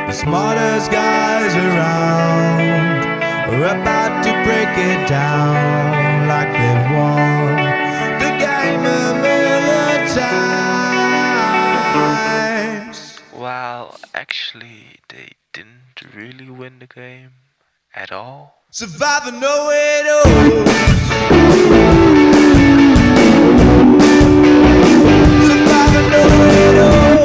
The smartest guys around are about to break it down like they won the game a million times. Well, actually, they didn't really win the game at all. Survivor know it all. Survivor know it all.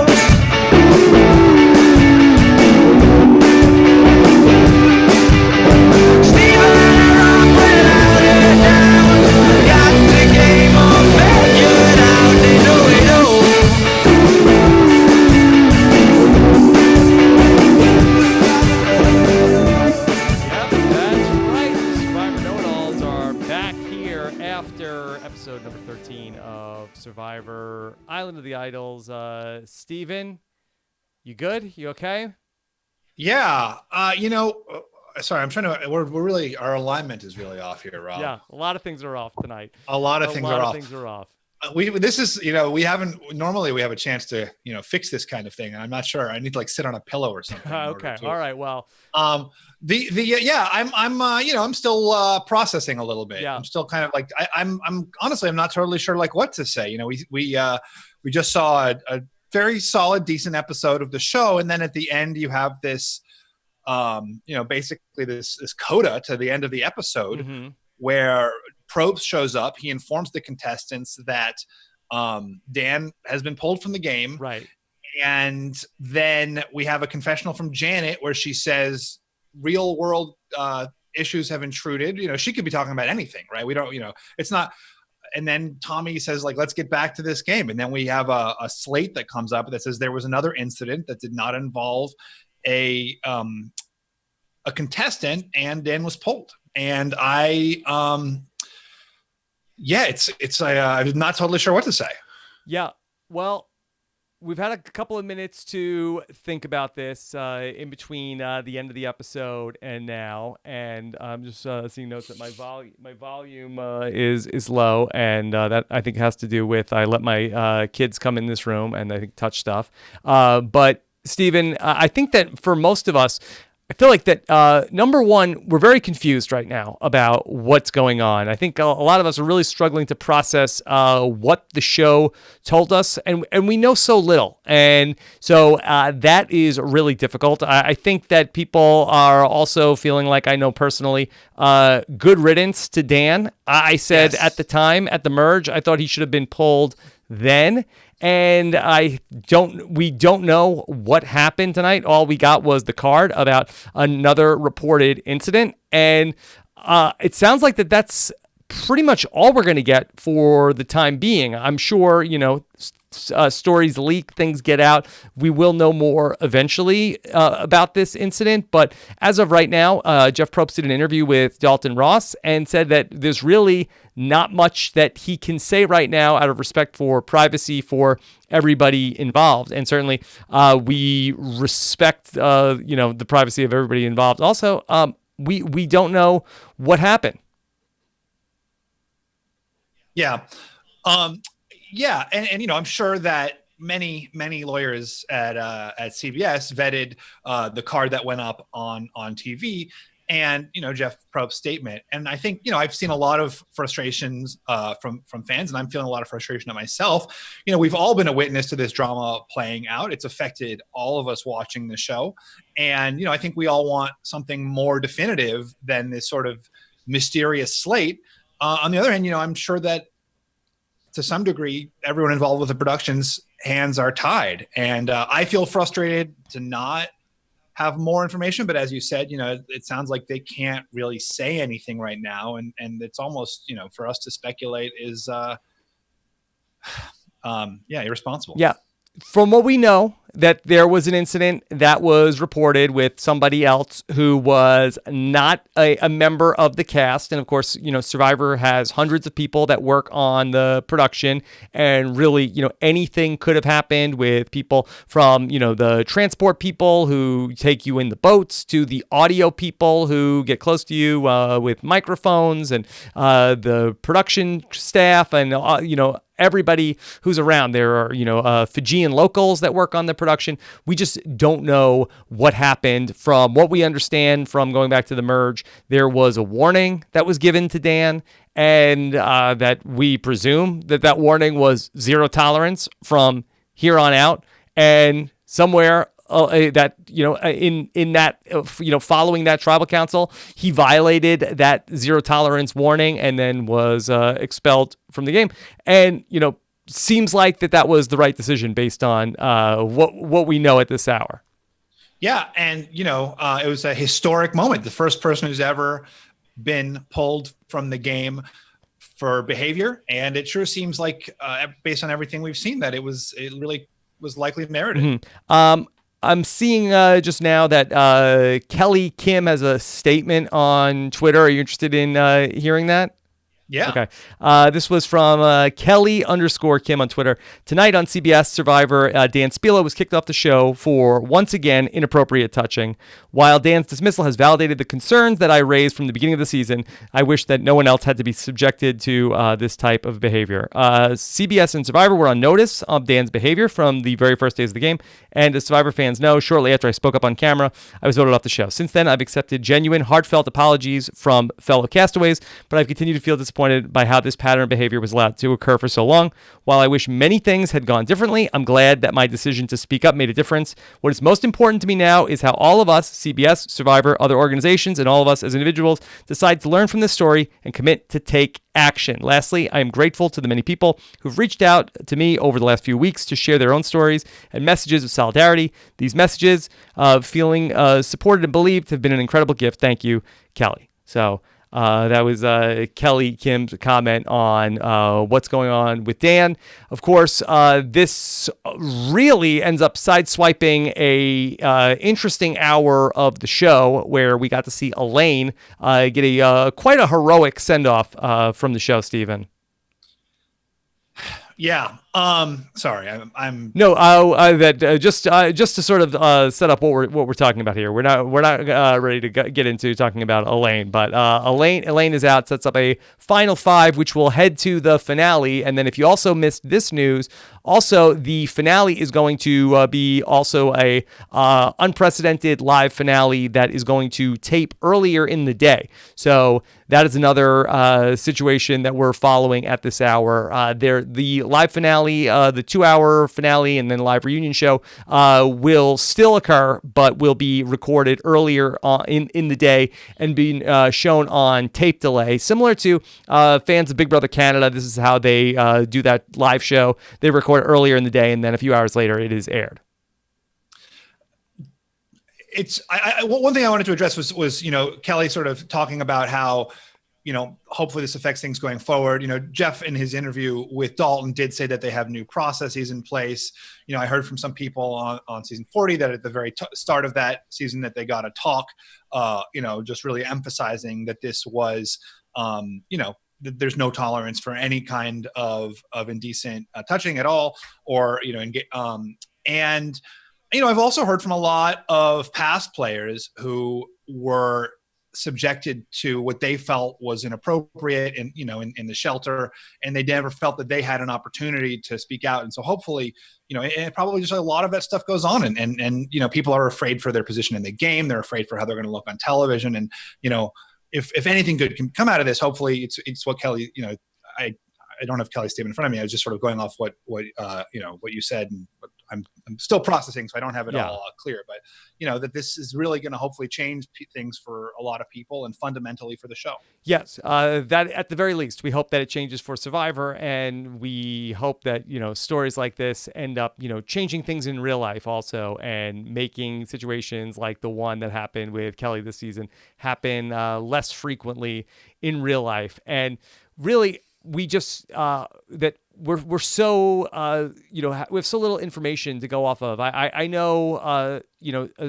Episode number 13 of Survivor Island of the Idols. Steven, you good? You okay? Yeah. Sorry, I'm trying to, we're really, our alignment is really off here, Rob. Yeah. A lot of things are off tonight. A lot of things are off. We haven't, normally we have a chance to, fix this kind of thing. And I'm not sure. I need to sit on a pillow or something. Okay. All right. Well, I'm still processing a little bit. Yeah. I'm still kind of I'm honestly, I'm not totally sure what to say. We just saw a very solid, decent episode of the show. And then at the end you have this, basically this coda to the end of the episode where Probst shows up. He informs the contestants that Dan has been pulled from the game. Right. And then we have a confessional from Janet where she says real world issues have intruded. She could be talking about anything, right? We don't, it's not. And then Tommy says, let's get back to this game. And then we have a slate that comes up that says there was another incident that did not involve a contestant, and Dan was pulled. And I'm not totally sure what to say. Yeah. Well, we've had a couple of minutes to think about this in between the end of the episode and now, and I'm just seeing notes that my volume is low, and that I think has to do with I let my kids come in this room and I think touch stuff. But Steven, I think that for most of us, I feel like that, number one, we're very confused right now about what's going on. I think a lot of us are really struggling to process what the show told us, and we know so little. And so that is really difficult. I think that people are also feeling like, I know personally, good riddance to Dan. I said At the time, at the merge, I thought he should have been pulled then. And we don't know what happened tonight. All we got was the card about another reported incident. And it sounds like that's pretty much all we're going to get for the time being. I'm sure, stories leak, things get out. We will know more eventually about this incident. But as of right now, Jeff Probst did an interview with Dalton Ross and said that there's really not much that he can say right now out of respect for privacy for everybody involved. And certainly we respect, the privacy of everybody involved. Also, we don't know what happened. Yeah. And I'm sure that many lawyers at CBS vetted the card that went up on TV and Jeff Probst's statement. And I think I've seen a lot of frustrations from fans, and I'm feeling a lot of frustration at myself. We've all been a witness to this drama playing out. It's affected all of us watching the show, and I think we all want something more definitive than this sort of mysterious slate. On the other hand, I'm sure that to some degree, everyone involved with the production's hands are tied. And I feel frustrated to not have more information. But as you said, it sounds like they can't really say anything right now. And it's almost, for us to speculate is, irresponsible. Yeah. From what we know, that there was an incident that was reported with somebody else who was not a member of the cast. And of course, Survivor has hundreds of people that work on the production, and really, anything could have happened with people from, the transport people who take you in the boats to the audio people who get close to you with microphones, and the production staff, and, everybody who's around. There are, Fijian locals that work on the production. We just don't know what happened. From what we understand from going back to the merge, there was a warning that was given to Dan, and that we presume that warning was zero tolerance from here on out. And somewhere that in that following that tribal council, he violated that zero tolerance warning and then was expelled from the game. And seems like that was the right decision based on what we know at this hour. Yeah, and it was a historic moment. The first person who's ever been pulled from the game for behavior, and it sure seems like, based on everything we've seen, that it really was likely merited. Mm-hmm. I'm seeing just now that Kelly Kim has a statement on Twitter. Are you interested in hearing that? Yeah. Okay. This was from Kelly_Kim on Twitter. Tonight on CBS, Survivor, Dan Spilo was kicked off the show for, once again, inappropriate touching. While Dan's dismissal has validated the concerns that I raised from the beginning of the season, I wish that no one else had to be subjected to this type of behavior. CBS and Survivor were on notice of Dan's behavior from the very first days of the game, and as Survivor fans know, shortly after I spoke up on camera, I was voted off the show. Since then, I've accepted genuine, heartfelt apologies from fellow castaways, but I've continued to feel disappointed by how this pattern of behavior was allowed to occur for so long. While I wish many things had gone differently, I'm glad that my decision to speak up made a difference. What is most important to me now is how all of us, CBS, Survivor, other organizations, and all of us as individuals decide to learn from this story and commit to take action. Lastly, I am grateful to the many people who've reached out to me over the last few weeks to share their own stories and messages of solidarity. These messages of feeling supported and believed have been an incredible gift. Thank you, Kelly. So that was Kelly Kim's comment on what's going on with Dan. Of course, this really ends up sideswiping a interesting hour of the show where we got to see Elaine get a quite a heroic send-off from the show, Stephen. Yeah. Sorry, I'm no. Just to sort of set up what we're talking about here. We're not ready to get into talking about Elaine, but Elaine is out. Sets up a final five, which will head to the finale. And then if you also missed this news, also the finale is going to be also a unprecedented live finale that is going to tape earlier in the day. So that is another situation that we're following at this hour. The live finale, the 2-hour finale, and then live reunion show will still occur, but will be recorded earlier in the day and being shown on tape delay. Similar to fans of Big Brother Canada, this is how they do that live show. They record earlier in the day, and then a few hours later, it is aired. It's one thing I wanted to address was Kelly sort of talking about how hopefully this affects things going forward. Jeff in his interview with Dalton did say that they have new processes in place. I heard from some people on season 40 that at the very start of that season that they got a talk, just really emphasizing that this was, there's no tolerance for any kind of indecent touching at all, or and I've also heard from a lot of past players who were subjected to what they felt was inappropriate in the shelter, and they never felt that they had an opportunity to speak out. And so hopefully, and probably just a lot of that stuff goes on, and people are afraid for their position in the game. They're afraid for how they're going to look on television. And, if anything good can come out of this, hopefully it's what Kelly, I don't have Kelly's statement in front of me. I was just sort of going off what you said, and I'm still processing, so I don't have it all clear. But that this is really going to hopefully change things for a lot of people and fundamentally for the show. Yes, that at the very least, we hope that it changes for Survivor, and we hope that stories like this end up changing things in real life also, and making situations like the one that happened with Kelly this season happen less frequently in real life. And really, we just that we're so we have so little information to go off of. I know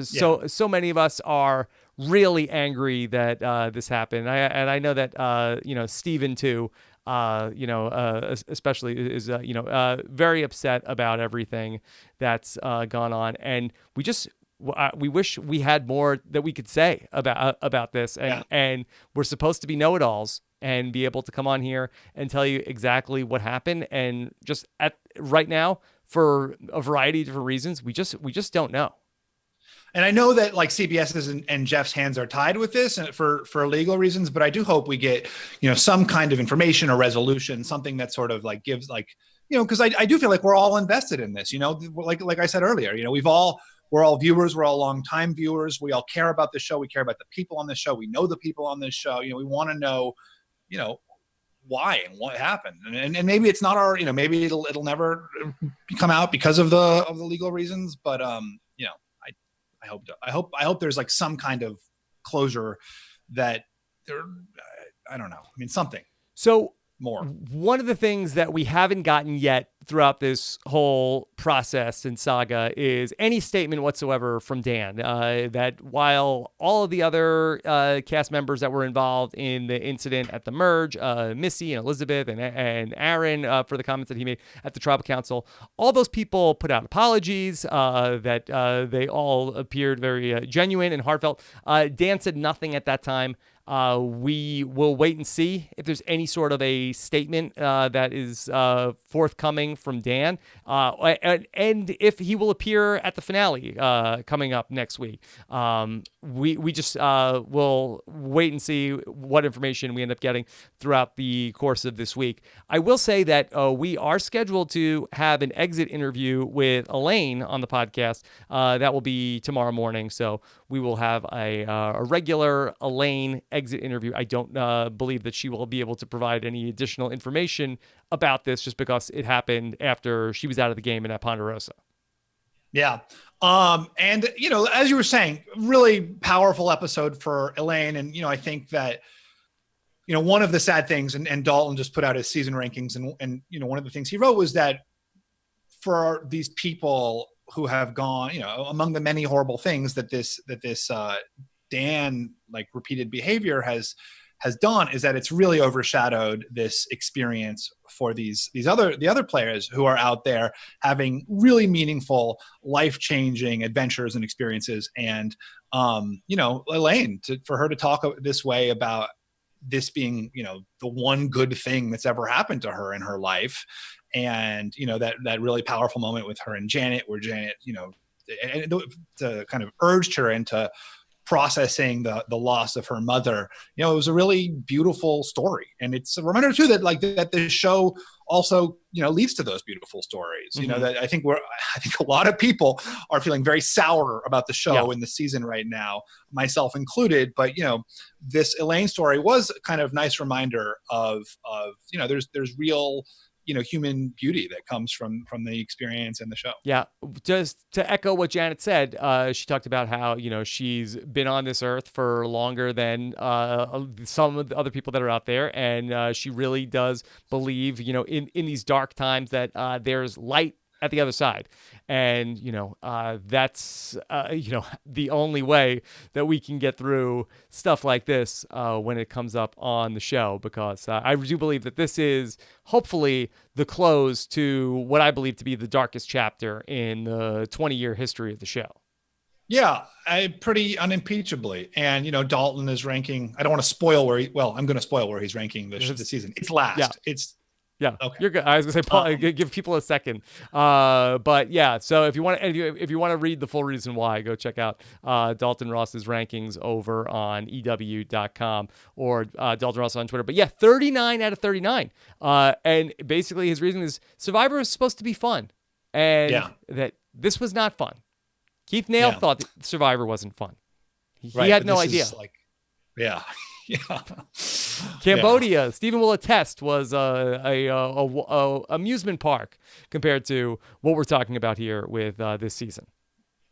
so many of us are really angry that this happened. I know that Steven too, especially is very upset about everything that's gone on, and we wish we had more that we could say about this, and we're supposed to be know-it-alls. and be able to come on here and tell you exactly what happened. And just right now, for a variety of different reasons, we just don't know. And I know that like CBS's and Jeff's hands are tied with this and for legal reasons, but I do hope we get, some kind of information or resolution, something that sort of like gives like, because I do feel like we're all invested in this, like I said earlier, we're all viewers, we're all longtime viewers. We all care about the show. We care about the people on the show. We know the people on this show. We want to know, why and what happened. And maybe it's not our, maybe it'll never come out because of the legal reasons, but I hope there's like some kind of closure that there, I don't know. I mean, something. So more. One of the things that we haven't gotten yet throughout this whole process and saga is any statement whatsoever from Dan, that while all of the other cast members that were involved in the incident at the merge, Missy and Elizabeth and Aaron, for the comments that he made at the Tribal Council, all those people put out apologies, that they all appeared very genuine and heartfelt. Dan said nothing at that time. We will wait and see if there's any sort of a statement that is forthcoming from Dan, and if he will appear at the finale coming up next week. We just will wait and see what information we end up getting throughout the course of this week. I will say that we are scheduled to have an exit interview with Elaine on the podcast. That will be tomorrow morning, so we will have a regular Elaine exit interview. I don't believe that she will be able to provide any additional information about this just because it happened after she was out of the game in at Ponderosa. Yeah. And, as you were saying, really powerful episode for Elaine. And, I think that, one of the sad things, and Dalton just put out his season rankings. And, one of the things he wrote was that for these people who have gone, among the many horrible things that this Dan like repeated behavior has done, is that it's really overshadowed this experience for the other players who are out there having really meaningful, life-changing adventures and experiences. And Elaine, for her to talk this way about this being the one good thing that's ever happened to her in her life, and that really powerful moment with her and Janet, where Janet to kind of urged her into processing the loss of her mother. It was a really beautiful story, and it's a reminder too that this show also leads to those beautiful stories. Mm-hmm. That I think a lot of people are feeling very sour about the show in the season right now, myself included. But this Elaine story was kind of nice reminder of there's real human beauty that comes from the experience and the show. Yeah. Just to echo what Janet said, she talked about how, she's been on this earth for longer than some of the other people that are out there. And she really does believe, in these dark times that there's light at the other side. And, that's, the only way that we can get through stuff like this when it comes up on the show, because I do believe that this is hopefully the close to what I believe to be the darkest chapter in the 20-year history of the show. Yeah, pretty unimpeachably. And, Dalton is ranking, I don't want to spoil I'm going to spoil where he's ranking the season. It's last. Yeah. Yeah, okay. You're good. I was gonna say, Paul, give people a second. But yeah, so if you want to read the full reason why, go check out Dalton Ross's rankings over on EW.com or Dalton Ross on Twitter. But yeah, 39 out of 39. And basically his reason is Survivor is supposed to be fun, and that this was not fun. Keith Nail thought that Survivor wasn't fun. He had no idea. Yeah. Cambodia, Stephen will attest, was a amusement park compared to what we're talking about here with this season.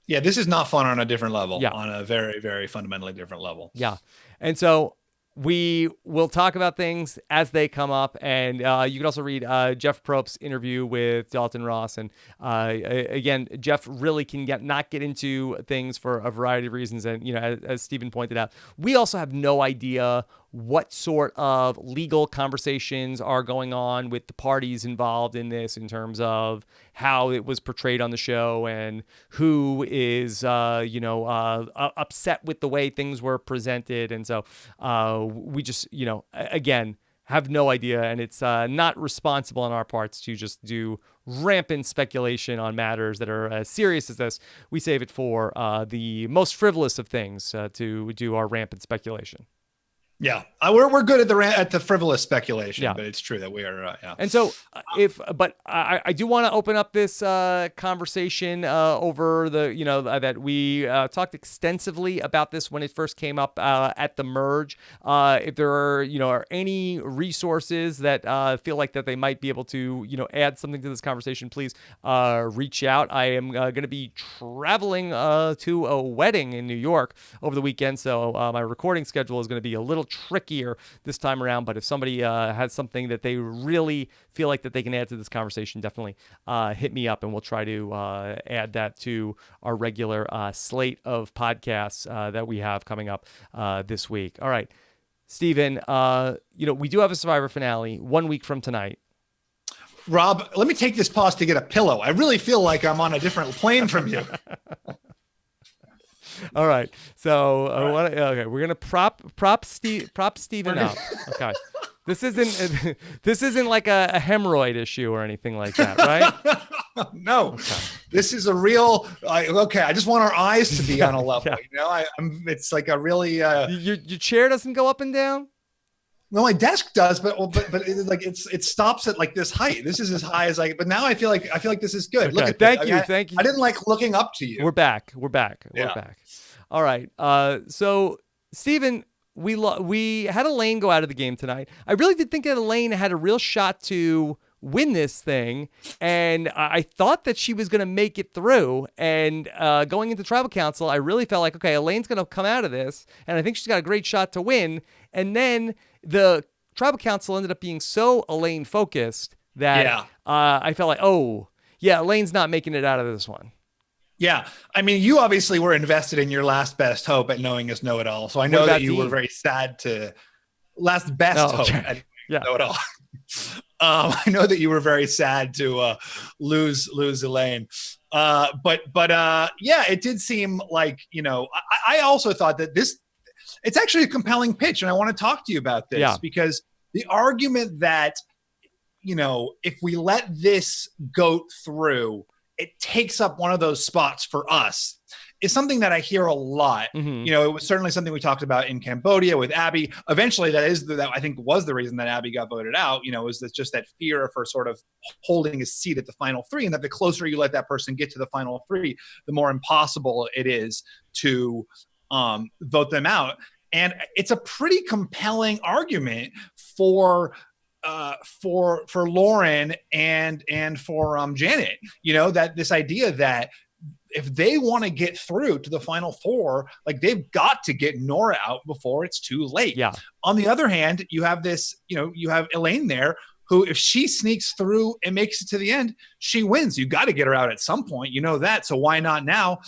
Yeah, this is not fun on a different level, Yeah. On a very, very fundamentally different level. Yeah. And so we will talk about things as they come up, and you can also read Jeff Probst's interview with Dalton Ross. And again, Jeff really can not get into things for a variety of reasons. And as Stephen pointed out, we also have no idea what sort of legal conversations are going on with the parties involved in this in terms of how it was portrayed on the show and who is, upset with the way things were presented. And so we just, again, have no idea, and it's not responsible on our parts to just do rampant speculation on matters that are as serious as this. We save it for the most frivolous of things to do our rampant speculation. Yeah, we're good at the frivolous speculation, Yeah. but it's true that we are. Yeah. And so, I do want to open up this conversation over that we talked extensively about this when it first came up at the merge. If there are any resources that feel like that they might be able to add something to this conversation, please reach out. I am going to be traveling to a wedding in New York over the weekend, so my recording schedule is going to be a little trickier this time around. But if somebody has something that they really feel like that they can add to this conversation, definitely hit me up, and we'll try to add that to our regular slate of podcasts that we have coming up this week. All right, Steven, we do have a Survivor finale 1 week from tonight. Rob, let me take this pause to get a pillow. I really feel like I'm on a different plane from you. All right. So okay, we're gonna prop Steven up. Okay. This isn't like a hemorrhoid issue or anything like that, right? No. Okay. This is a real. I just want our eyes to be on a level. Yeah. It's like a really. Your chair doesn't go up and down. Well, my desk does, but it stops at like this height. This is as high as but now I feel like this is good. Okay. Look at Thank this. you. I didn't like looking up to you. We're back. Yeah. We're back. All right. So Steven, we had Elaine go out of the game tonight. I really did think that Elaine had a real shot to win this thing, and I thought that she was going to make it through. And going into Tribal Council, I really felt like, okay, Elaine's going to come out of this, and I think she's got a great shot to win. And then the Tribal Council ended up being so Elaine focused that I felt like, oh, yeah, Elaine's not making it out of this one. Yeah. I mean, you obviously were invested in your last best hope at knowing us know-it-all. So I know that you were very sad to last best hope at know-it-all. I know that you were very sad to lose Elaine. But it did seem like, I also thought that it's actually a compelling pitch. And I want to talk to you about this because the argument that, if we let this go through, it takes up one of those spots for us is something that I hear a lot. Mm-hmm. It was certainly something we talked about in Cambodia with Abby. Eventually, that I think was the reason that Abby got voted out, was just that fear of her sort of holding a seat at the final three, and that the closer you let that person get to the final three, the more impossible it is to vote them out. And it's a pretty compelling argument for Lauren and for Janet, that this idea that if they want to get through to the final four, like they've got to get Nora out before it's too late. Yeah. On the other hand, you have this, you have Elaine there who, if she sneaks through and makes it to the end, she wins. You got to get her out at some point. That. So why not now?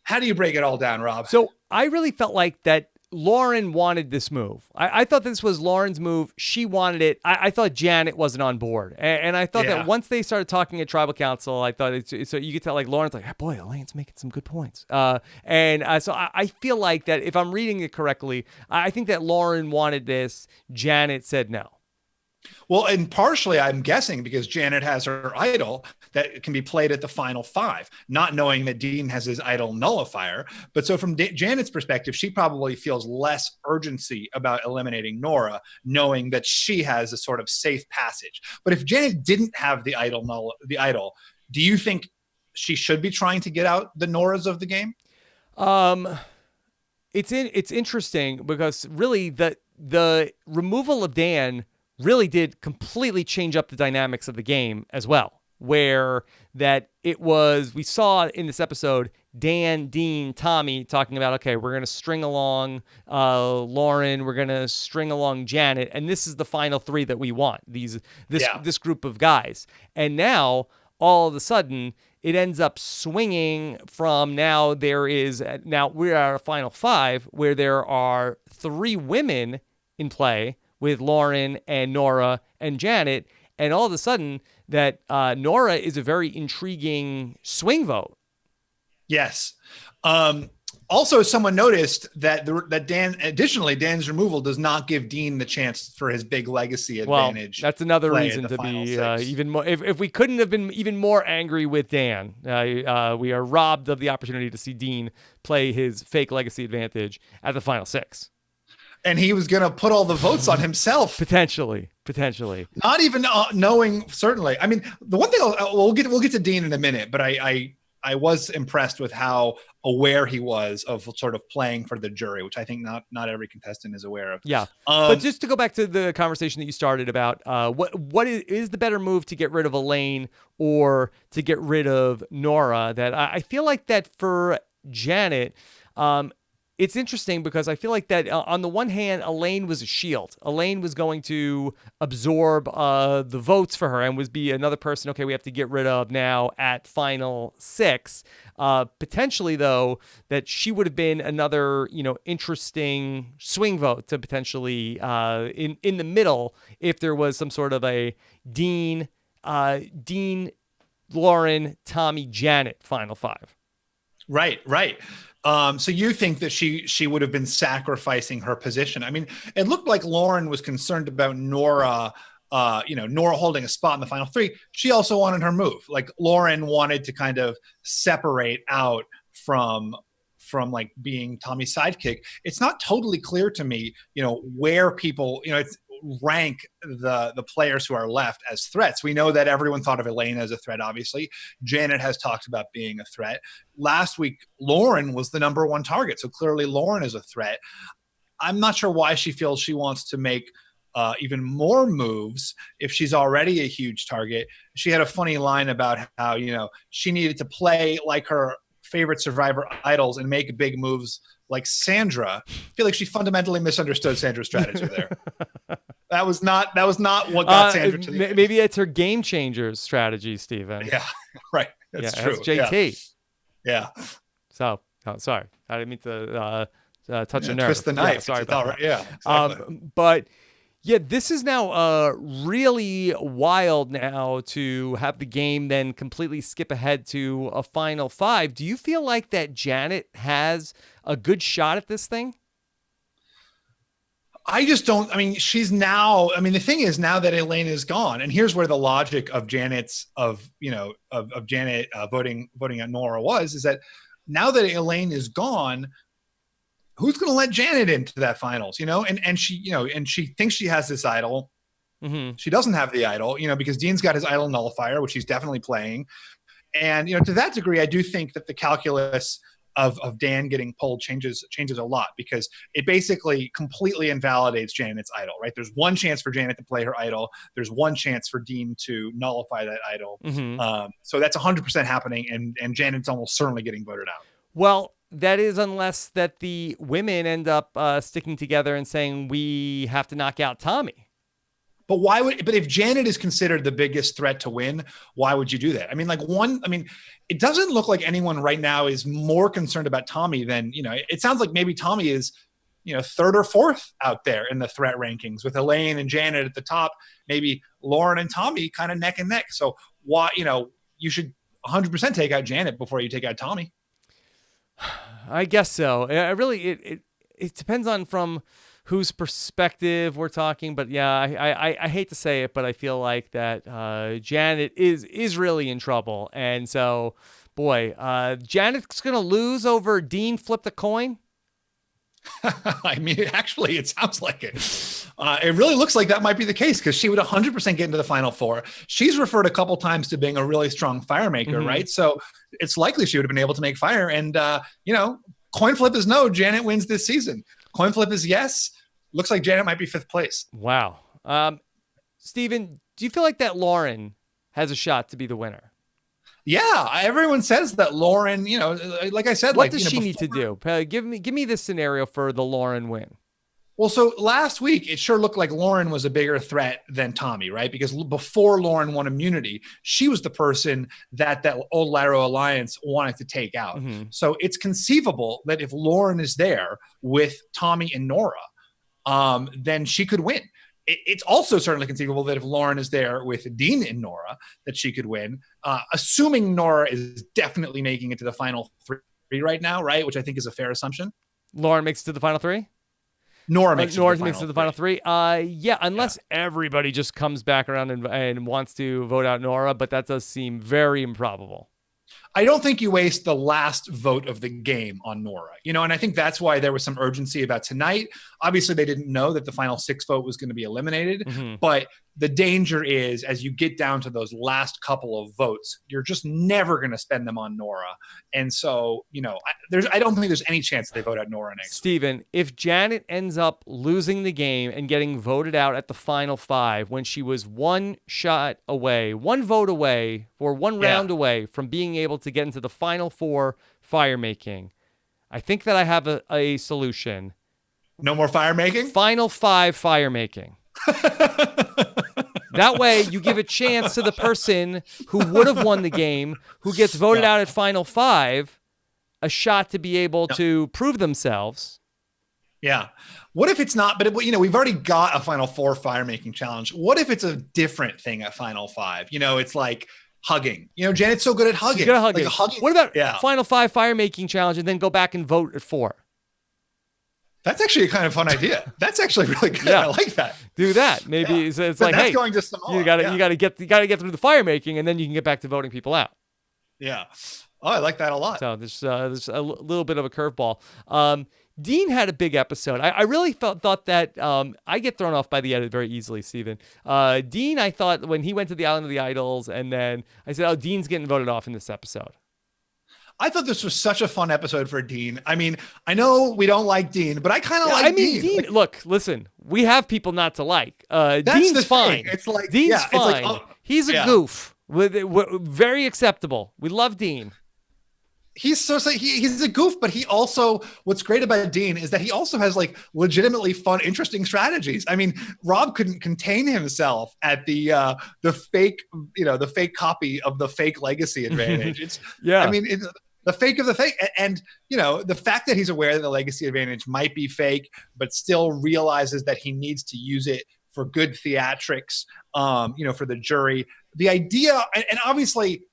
How do you break it all down, Rob? So I really felt like that Lauren wanted this move. I thought this was Lauren's move. She wanted it. I thought Janet wasn't on board. And I thought that once they started talking at Tribal Council, I thought so you could tell like Lauren's like, oh, boy, Elaine's making some good points. So I feel like that if I'm reading it correctly, I think that Lauren wanted this. Janet said no. Well, and partially I'm guessing because Janet has her idol that can be played at the final five, not knowing that Dean has his idol nullifier. But so from Janet's perspective, she probably feels less urgency about eliminating Nora, knowing that she has a sort of safe passage. But if Janet didn't have the idol, do you think she should be trying to get out the Noras of the game? It's interesting because really the removal of Dan really did completely change up the dynamics of the game as well, where that it was, we saw in this episode, Dan, Dean, Tommy talking about, okay, we're going to string along Lauren, we're going to string along Janet, and this is the final three that we want, this group of guys. And now, all of a sudden, it ends up swinging from now we're at a final five where there are three women in play with Lauren and Nora and Janet, and all of a sudden that Nora is a very intriguing swing vote. Yes. Also, someone noticed that Dan's removal does not give Dean the chance for his big legacy advantage. Well, that's another reason to be even more. If we couldn't have been even more angry with Dan, we are robbed of the opportunity to see Dean play his fake legacy advantage at the final 6. And he was going to put all the votes on himself. Potentially. Not even knowing, certainly. I mean, the one thing we'll get to Dean in a minute, but I was impressed with how aware he was of sort of playing for the jury, which I think not every contestant is aware of. Yeah. But just to go back to the conversation that you started about, what is the better move to get rid of Elaine or to get rid of Nora? That I feel like that for Janet, it's interesting because I feel like that on the one hand, Elaine was a shield. Elaine was going to absorb the votes for her and was be another person, okay, we have to get rid of now at final 6. Potentially, though, that she would have been another, interesting swing vote to potentially in the middle if there was some sort of a Dean, Lauren, Tommy, Janet final 5. Right. So you think that she would have been sacrificing her position? I mean, it looked like Lauren was concerned about Nora, Nora holding a spot in the final 3. She also wanted her move. Like Lauren wanted to kind of separate out from like being Tommy's sidekick. It's not totally clear to me, where people, rank the players who are left as threats. We know that everyone thought of Elaine as a threat, obviously. Janet has talked about being a threat. Last week, Lauren was the number 1 target, so clearly Lauren is a threat. I'm not sure why she feels she wants to make even more moves if she's already a huge target. She had a funny line about how, she needed to play like her favorite Survivor idols and make big moves like Sandra. I feel like she fundamentally misunderstood Sandra's strategy there. That was not what got Sandra to the maybe it's her game changers strategy, Steven. Yeah, right. That's true. That's JT. Yeah. So, sorry. I didn't mean to touch a nerve. Twist the knife. Yeah, sorry about that. Yeah. Exactly. But yeah, this is now really wild now to have the game then completely skip ahead to a final 5. Do you feel like that Janet has a good shot at this thing? I just don't. I mean, she's now. I mean, the thing is now that Elaine is gone, and here's where the logic of Janet's of Janet voting at Nora is that now that Elaine is gone, who's going to let Janet into that finals? And she thinks she has this idol. Mm-hmm. She doesn't have the idol, because Dean's got his idol nullifier, which he's definitely playing. And to that degree, I do think that the calculus of Dan getting pulled changes a lot, because it basically completely invalidates Janet's idol, right? There's one chance for Janet to play her idol. There's one chance for Dean to nullify that idol. Mm-hmm. So that's 100% happening, and Janet's almost certainly getting voted out. Well, that is unless that the women end up sticking together and saying we have to knock out Tommy. But but if Janet is considered the biggest threat to win, why would you do that? I mean, it doesn't look like anyone right now is more concerned about Tommy than, it sounds like maybe Tommy is, 3rd or 4th out there in the threat rankings with Elaine and Janet at the top, maybe Lauren and Tommy kind of neck and neck. So why, you should 100% take out Janet before you take out Tommy. I guess so. It depends on from whose perspective we're talking, but yeah, I hate to say it, but I feel like that Janet is really in trouble, and so, boy, Janet's gonna lose over Dean flipped a coin. I mean, actually, it sounds like it. It really looks like that might be the case, because she would 100% get into the final 4. She's referred a couple times to being a really strong fire maker, Mm-hmm. right? So it's likely she would have been able to make fire. And, coin flip is no, Janet wins this season. Coin flip is yes. Looks like Janet might be 5th place. Wow. Steven, do you feel like that Lauren has a shot to be the winner? Yeah, everyone says that Lauren, like I said, what does she need to do? Give me this scenario for the Lauren win. Well, so last week, it sure looked like Lauren was a bigger threat than Tommy, right? Because before Lauren won immunity, she was the person that old Laro Alliance wanted to take out. Mm-hmm. So it's conceivable that if Lauren is there with Tommy and Nora, then she could win. It's also certainly conceivable that if Lauren is there with Dean and Nora, that she could win, assuming Nora is definitely making it to the final three right now, right? Which I think is a fair assumption. Lauren makes it to the final three? Nora makes it to the final three. Yeah, unless everybody just comes back around and wants to vote out Nora, but that does seem very improbable. I don't think you waste the last vote of the game on Nora, and I think that's why there was some urgency about tonight. Obviously, they didn't know that the final 6 vote was going to be eliminated, but the danger is as you get down to those last couple of votes, you're just never going to spend them on Nora. And so, I don't think there's any chance they vote out Nora next. Steven, if Janet ends up losing the game and getting voted out at the final 5 when she was one vote away, or one round away from being able to get into the final 4 fire making, I think that I have a solution. No more fire making? Final 5 fire making. That way, you give a chance to the person who would have won the game, who gets voted out at final 5, a shot to be able to prove themselves. Yeah. What if it's not? But we've already got a final 4 fire making challenge. What if it's a different thing at final 5? It's like hugging. Janet's so good at hugging. She's good at hugging. Like hugging. What about final 5 fire making challenge and then go back and vote at 4? That's actually a kind of fun idea. That's actually really good. I like that. Do that. Maybe it's like, that's hey, going to Samoa. you gotta get through the fire making, and then you can get back to voting people out. Yeah. Oh, I like that a lot. So there's a little bit of a curveball. Dean had a big episode. I really thought that I get thrown off by the edit very easily, Steven. Dean, I thought when he went to the Island of the Idols, and then I said, oh, Dean's getting voted off in this episode. I thought this was such a fun episode for Dean. I mean, I know we don't like Dean, but I kind of like Dean. Dean, look, listen, we have people not to like. Dean's fine. It's like Dean's fine. It's like, he's a goof. Very acceptable. We love Dean. He's he's a goof, but he also, what's great about Dean is that he also has like legitimately fun, interesting strategies. I mean, Rob couldn't contain himself at the fake, the fake copy of the fake legacy advantage. It's I mean, the fake of the fake. And, the fact that he's aware that the legacy advantage might be fake, but still realizes that he needs to use it for good theatrics, for the jury. The idea, and obviously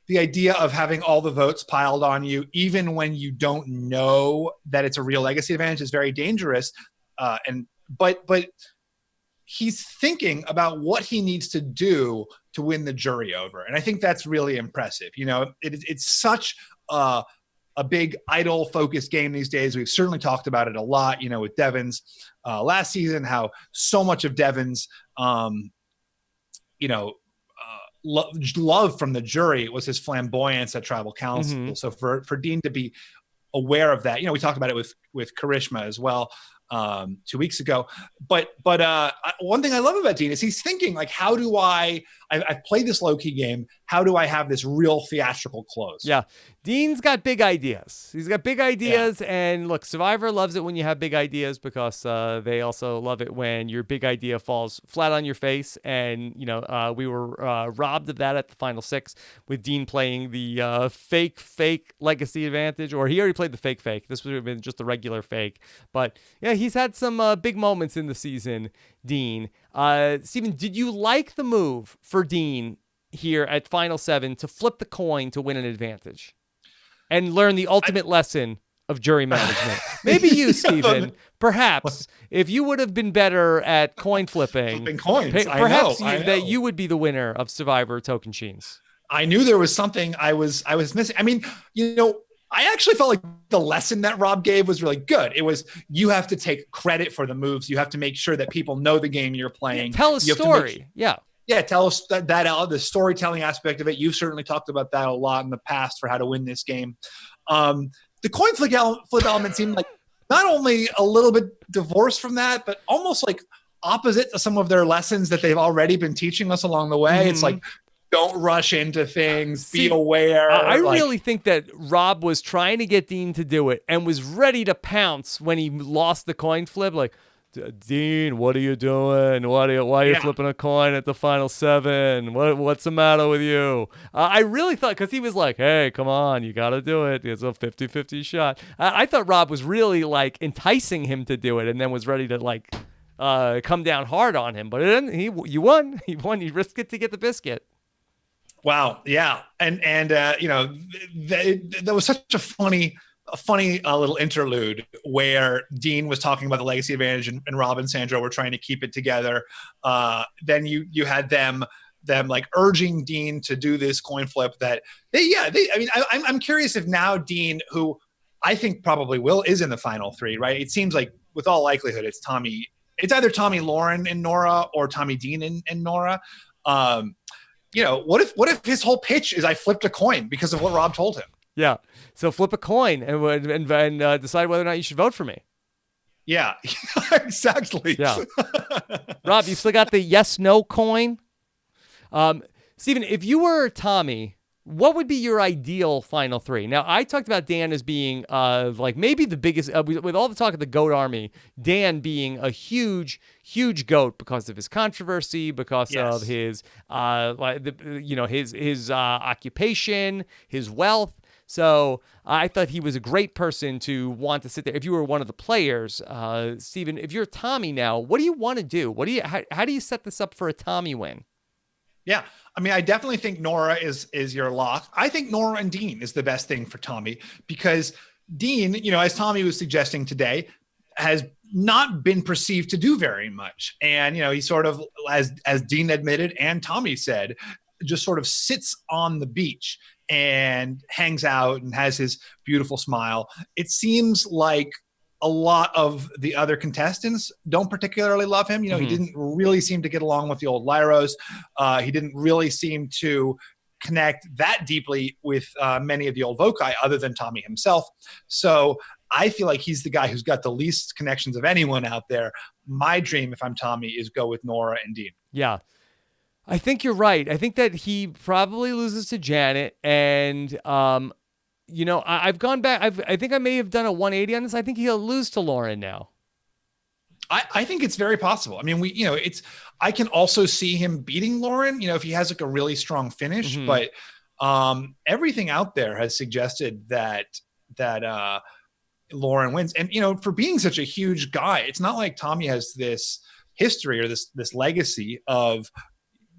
the idea of having all the votes piled on you, even when you don't know that it's a real legacy advantage, is very dangerous. But he's thinking about what he needs to do to win the jury over. And I think that's really impressive. It's such a big idol-focused game these days. We've certainly talked about it a lot, with Devon's last season, how so much of Devon's, love from the jury was his flamboyance at tribal council. So for Dean to be aware of that, we talked about it with Karishma as well 2 weeks ago. But one thing I love about Dean is he's thinking like, how do I've played this low key game. How do I have this real theatrical close? Yeah. Dean's got big ideas. He's got big ideas. And look, Survivor loves it when you have big ideas, because they also love it when your big idea falls flat on your face. And, we were robbed of that at the final 6 with Dean playing the fake legacy advantage, or he already played the fake. This would have been just the regular fake. But yeah, he's had some big moments in the season, Dean. Steven, did you like the move for Dean here at Final 7 to flip the coin to win an advantage and learn the ultimate lesson of jury management? Maybe you, Steven, perhaps if you would have been better at coin flipping coins, perhaps I know. that you would be the winner of Survivor Token Sheens. I knew there was something I was missing. I mean, I actually felt like the lesson that Rob gave was really good. It was, you have to take credit for the moves. You have to make sure that people know the game you're playing. Tell a story. Yeah, tell us that the storytelling aspect of it. You've certainly talked about that a lot in the past for how to win this game. The coin flip element seemed like not only a little bit divorced from that, but almost like opposite to some of their lessons that they've already been teaching us along the way. It's like, don't rush into things. Be aware. I really think that Rob was trying to get Dean to do it and was ready to pounce when he lost the coin flip. Like, Dean, what are you doing? Why are you flipping a coin at the final 7? What's the matter with you? I really thought, because he was like, hey, come on, you got to do it. It's a 50-50 shot. I thought Rob was really like enticing him to do it, and then was ready to like come down hard on him. But you won. He won. You risked it to get the biscuit. Wow. Yeah. And you know, that was such a funny little interlude where Dean was talking about the legacy advantage and Rob and Sandra were trying to keep it together. Then you had them like urging Dean to do this coin flip that I'm curious if now Dean, who I think probably is in the final 3, right? It seems like with all likelihood, it's either Tommy, Lauren, and Nora, or Tommy, Dean, and Nora. You know, what if his whole pitch is I flipped a coin because of what Rob told him? Yeah. So flip a coin and decide whether or not you should vote for me. Yeah, exactly. Yeah. Rob, you still got the yes/no coin? Steven, if you were Tommy, what would be your ideal final 3? Now, I talked about Dan as being like maybe the biggest, with all the talk of the GOAT army, Dan being a huge, huge GOAT because of his controversy, because of his, his occupation, his wealth. So I thought he was a great person to want to sit there. If you were one of the players, Steven, if you're Tommy now, what do you want to do? How do you set this up for a Tommy win? Yeah. I mean, I definitely think Nora is your lock. I think Nora and Dean is the best thing for Tommy, because Dean, you know, as Tommy was suggesting today, has not been perceived to do very much. And, you know, he sort of, as Dean admitted and Tommy said, just sort of sits on the beach and hangs out and has his beautiful smile. It seems like a lot of the other contestants don't particularly love him. You know, he didn't really seem to get along with the old Lyros. He didn't really seem to connect that deeply with many of the old Vokai other than Tommy himself. So I feel like he's the guy who's got the least connections of anyone out there. My dream, if I'm Tommy, is go with Nora and Dean. Yeah. I think you're right. I think that he probably loses to Janet, and you know, I've gone back. I think I may have done a 180 on this. I think he'll lose to Lauren now. I think it's very possible. I mean, I can also see him beating Lauren, you know, if he has like a really strong finish, but everything out there has suggested that Lauren wins. And, you know, for being such a huge guy, it's not like Tommy has this history or this legacy of,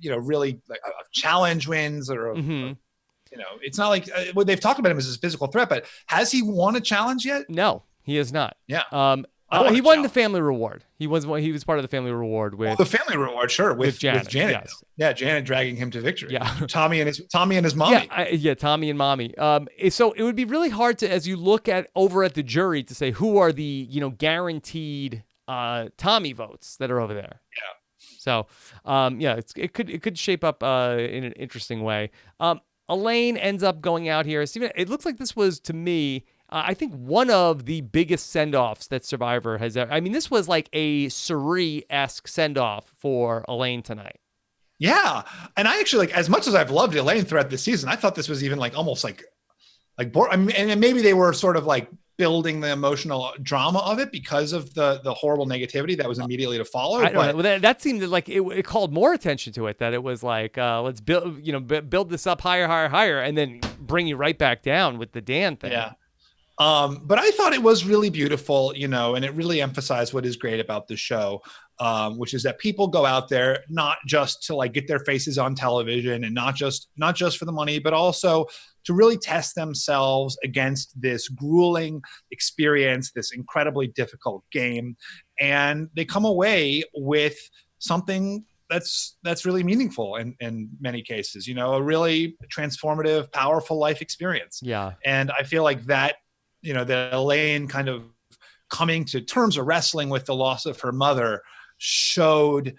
you know, really like challenge wins or, you know, it's not like what they've talked about him as his physical threat, but has he won a challenge yet? No, he has not. Yeah. He won the family reward. He was part of the family reward with the family reward, sure, with Janet. Yes. Yeah, Janet dragging him to victory. Yeah, Tommy and his mommy. Yeah, Tommy and mommy. So it would be really hard to, as you look at over at the jury, to say who are the, you know, guaranteed Tommy votes that are over there. Yeah. So it could shape up in an interesting way. Elaine ends up going out here. Steven, it looks like this was, to me, I think one of the biggest send-offs that Survivor has ever. I mean, this was like a Suri-esque send-off for Elaine tonight. Yeah, and I actually, like, as much as I've loved Elaine throughout the season, I thought this was even like almost like boring. I mean, and maybe they were sort of like building the emotional drama of it because of the horrible negativity that was immediately to follow. I don't know. That seemed like it called more attention to it. That it was like, let's build this up higher, and then bring you right back down with the Dan thing. Yeah. But I thought it was really beautiful, you know, and it really emphasized what is great about the show, which is that people go out there not just to like get their faces on television and not just for the money, but also to really test themselves against this grueling experience, this incredibly difficult game. And they come away with something that's really meaningful in many cases, you know, a really transformative, powerful life experience. Yeah. And I feel like that, you know, that Elaine kind of coming to terms or wrestling with the loss of her mother showed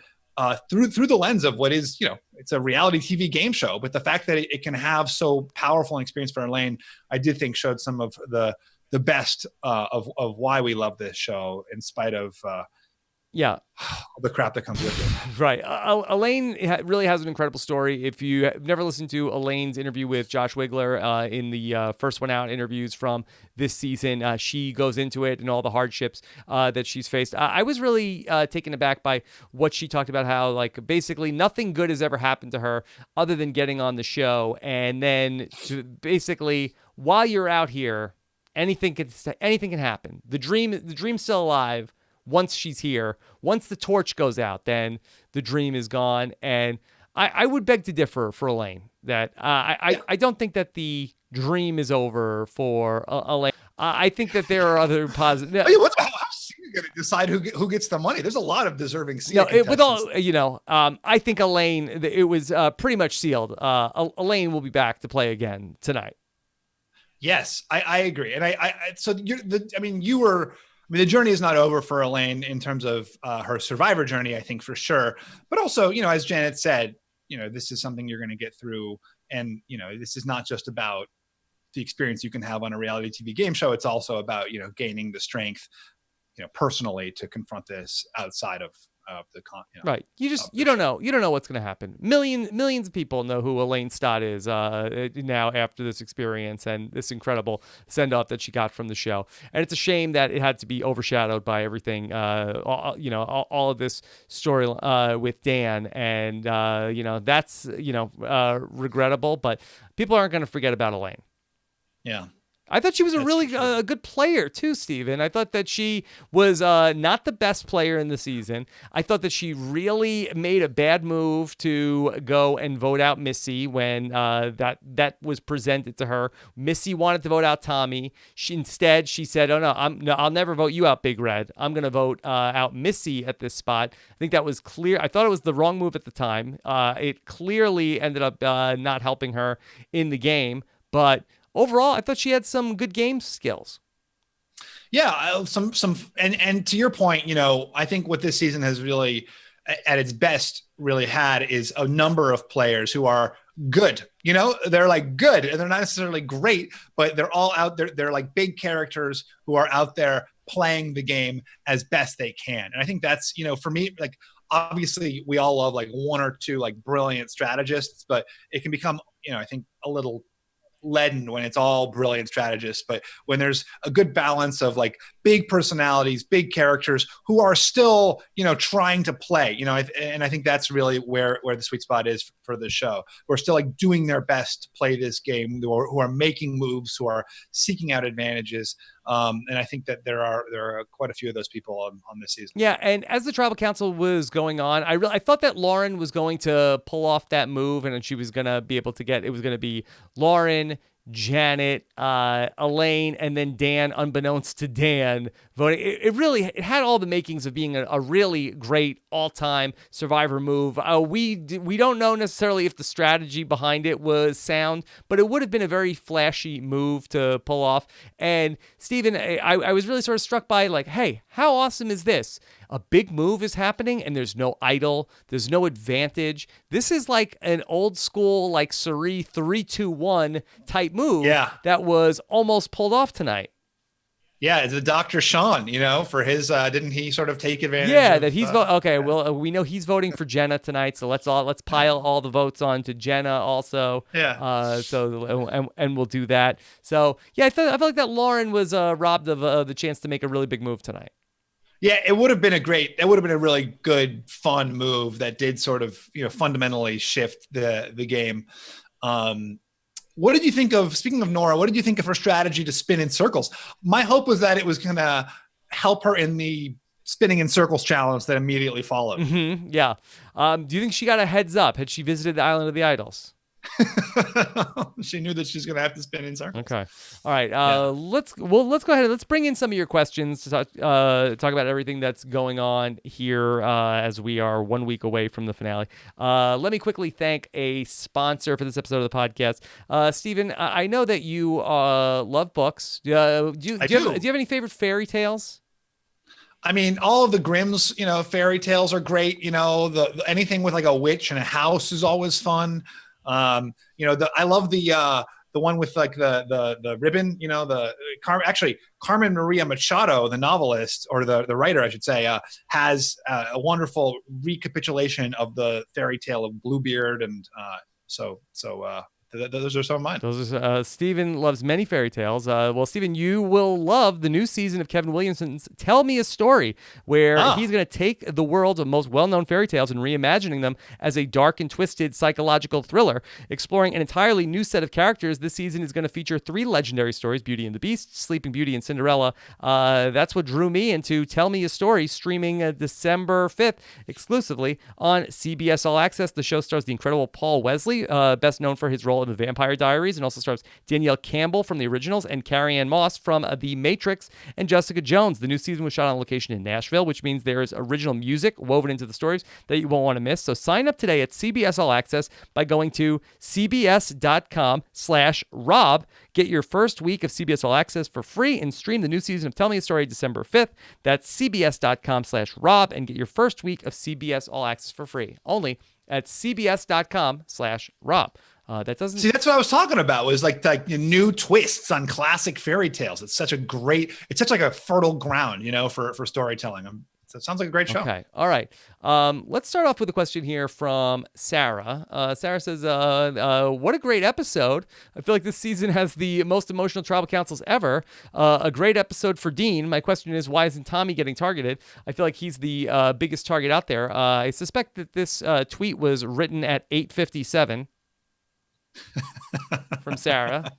through the lens of what is, you know, it's a reality TV game show, but the fact that it can have so powerful an experience for Elaine, I did think showed some of the best of why we love this show, in spite of Yeah. the crap that comes with it. Right. Elaine really has an incredible story. If you have never listened to Elaine's interview with Josh Wigler in the First One Out interviews from this season, she goes into it and all the hardships that she's faced. I was really taken aback by what she talked about, how like basically nothing good has ever happened to her other than getting on the show. And then to basically, while you're out here, anything can happen. The dream's still alive. Once she's here, once the torch goes out, then the dream is gone. And I would beg to differ for Elaine that I don't think that the dream is over for Elaine. I think that there are other positive. How's Sia going to decide who gets the money? There's a lot of deserving Sia contestants. I think Elaine, it was pretty much sealed. Elaine will be back to play again tonight. Yes, I agree. And the journey is not over for Elaine in terms of her survivor journey, I think for sure. But also, as Janet said, this is something you're going to get through. And, this is not just about the experience you can have on a reality TV game show. It's also about, gaining the strength, personally to confront this outside of the right. You don't know what's going to happen. Millions of people know who Elaine Stott is now after this experience and this incredible send off that she got from the show. And it's a shame that it had to be overshadowed by everything. All of this story with Dan, and that's regrettable. But people aren't going to forget about Elaine. Yeah. I thought she was a really good player too, Steven. I thought that she was not the best player in the season. I thought that she really made a bad move to go and vote out Missy when that was presented to her. Missy wanted to vote out Tommy. Instead, she said, "Oh no, I'll never vote you out, Big Red. I'm going to vote out Missy at this spot." I think that was clear. I thought it was the wrong move at the time. It clearly ended up not helping her in the game, but overall, I thought she had some good game skills. Yeah, and to your point, I think what this season has really, at its best, really had is a number of players who are good. They're like good, and they're not necessarily great, but they're all out there. They're like big characters who are out there playing the game as best they can. And I think that's, for me, like obviously we all love like one or two like brilliant strategists, but it can become, I think a little leaden when it's all brilliant strategists. But when there's a good balance of like big personalities, big characters who are still, trying to play, and I think that's really where the sweet spot is for the show. We're still like doing their best to play this game, who are making moves, who are seeking out advantages. And I think that there are quite a few of those people on this season. Yeah, and as the Tribal Council was going on, I thought that Lauren was going to pull off that move, and she was going to be able to it was going to be Lauren, Janet, Elaine, and then Dan, unbeknownst to Dan, voting. It had all the makings of being a really great all-time Survivor move. We don't know necessarily if the strategy behind it was sound, but it would have been a very flashy move to pull off. And Steven, I was really sort of struck by like, hey, how awesome is this? A big move is happening and there's no idol. There's no advantage. This is like an old school, like Suri 3-2-1 type move that was almost pulled off tonight. Yeah, it's the Dr. Sean, for his, didn't he sort of take advantage? Yeah, that he's okay. Well, we know he's voting for Jenna tonight, so let's pile all the votes on to Jenna also. Yeah. And we'll do that. So yeah, I felt like that Lauren was robbed of the chance to make a really big move tonight. Yeah, it would have been a really good, fun move that did sort of, fundamentally shift the game. What did you think of, speaking of Nora, what did you think of her strategy to spin in circles? My hope was that it was going to help her in the spinning in circles challenge that immediately followed. Mm-hmm, yeah. Do you think she got a heads up? Had she visited the Island of the Idols? She knew that she's going to have to spin in circles. Okay. All right. Let's go ahead. Let's bring in some of your questions to talk about everything that's going on here as we are 1 week away from the finale. Let me quickly thank a sponsor for this episode of the podcast. Steven, I know that you love books. Do you have any favorite fairy tales? I mean, all of the Grimm's, fairy tales are great. Anything with like a witch and a house is always fun. I love the the one with like the ribbon, Carmen Maria Machado, the novelist or the writer, I should say, has a wonderful recapitulation of the fairy tale of Bluebeard, and those are some of mine. Those are, Stephen loves many fairy tales. Well, Stephen, you will love the new season of Kevin Williamson's Tell Me a Story, where he's going to take the world's most well-known fairy tales and reimagining them as a dark and twisted psychological thriller. Exploring an entirely new set of characters, this season is going to feature 3 legendary stories, Beauty and the Beast, Sleeping Beauty, and Cinderella. That's what drew me into Tell Me a Story, streaming December 5th exclusively on CBS All Access. The show stars the incredible Paul Wesley, best known for his role in The Vampire Diaries, and also stars Danielle Campbell from the originals and Carrie-Anne Moss from The Matrix, and Jessica Jones. The new season was shot on location in Nashville, which means there is original music woven into the stories that you won't want to miss. So sign up today at CBS All Access by going to cbs.com/Rob. Get your first week of CBS All Access for free and stream the new season of Tell Me a Story December 5th. That's cbs.com/Rob and get your first week of CBS All Access for free. Only at cbs.com/Rob. That doesn't see. That's what I was talking about. Was like new twists on classic fairy tales. It's such like a fertile ground, for storytelling. So it sounds like a great show. Okay. All right. Let's start off with a question here from Sarah. Sarah says, what a great episode. I feel like this season has the most emotional tribal councils ever. A great episode for Dean. My question is, why isn't Tommy getting targeted? I feel like he's the biggest target out there. I suspect that this tweet was written at 8:57. From Sarah.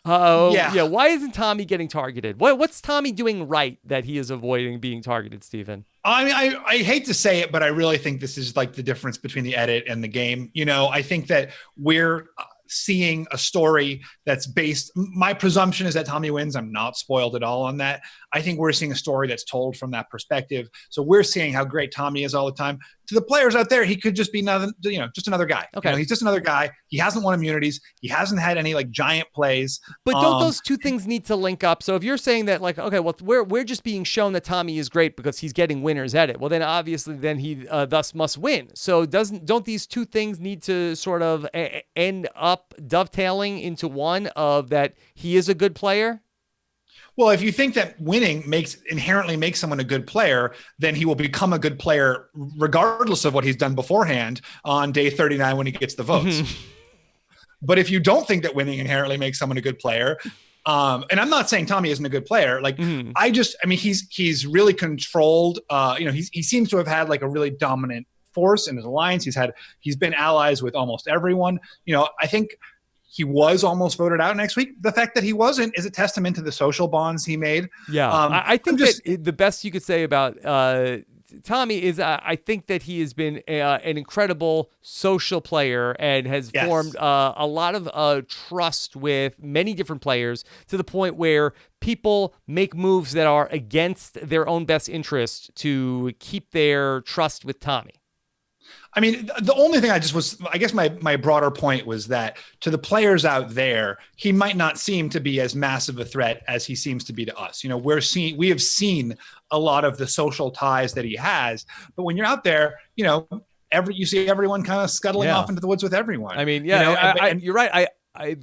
Why isn't Tommy getting targeted? What's Tommy doing right that he is avoiding being targeted, Stephen? I mean, I hate to say it, but I really think this is like the difference between the edit and the game. I think that we're seeing a story that's based. My presumption is that Tommy wins. I'm not spoiled at all on that. I think we're seeing a story that's told from that perspective. So we're seeing how great Tommy is all the time. To the players out there, he could just be just another guy. Okay. He's just another guy. He hasn't won immunities. He hasn't had any like giant plays. But don't those two things need to link up? So if you're saying that we're just being shown that Tommy is great because he's getting winners at it, well then obviously he thus must win. So don't these two things need to sort of end up dovetailing into one of that he is a good player? Well, if you think that winning inherently makes someone a good player, then he will become a good player regardless of what he's done beforehand on day 39 when he gets the votes. But if you don't think that winning inherently makes someone a good player, and I'm not saying Tommy isn't a good player, he's really controlled. He seems to have had like a really dominant force in his alliance. He's been allies with almost everyone. I think he was almost voted out next week. The fact that he wasn't is a testament to the social bonds he made. Yeah, I think that the best you could say about Tommy is I think that he has been an incredible social player and has formed a lot of trust with many different players to the point where people make moves that are against their own best interest to keep their trust with Tommy. I mean, the only thing I guess my broader point was that to the players out there, he might not seem to be as massive a threat as he seems to be to us. We have seen a lot of the social ties that he has, but when you're out there, you see everyone kind of scuttling off into the woods with everyone. I mean, you're right. I